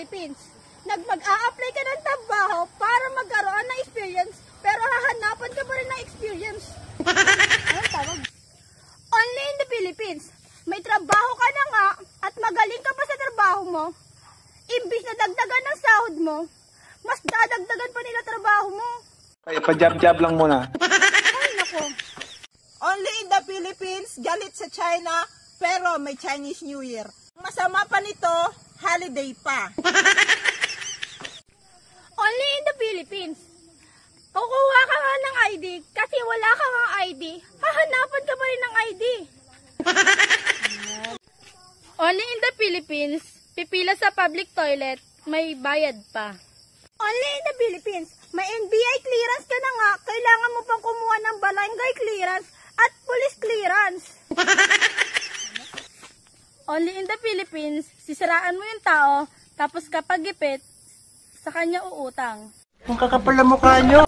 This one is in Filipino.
Philippines. Mag-a-apply ka ng trabaho para magkaroon ng experience, pero hahanapan ka pa rin ng experience. Anong tawag? Only in the Philippines. May trabaho ka na nga at magaling ka pa sa trabaho mo. Imbis na dagdagan ng sahod mo, mas dadagdagan pa nila trabaho mo. Ay, pa-jab-jab lang muna. Ay, nako. Only in the Philippines, galit sa China, pero may Chinese New Year. Masama pa nito, holiday pa. Only in the Philippines. Kukuha ka nga ng ID kasi wala ka nga ID. Hahanapan ka pa rin ng ID. Only in the Philippines, pipila sa public toilet, may bayad pa. Only in the Philippines, may NBI clearance ka na nga, kailangan mo pang kumuha ng barangay clearance at police clearance. Only in the Philippines, sisiraan mo yung tao, tapos kapag gipit, sa kanya uutang. Ang kakapal na mukha nyo.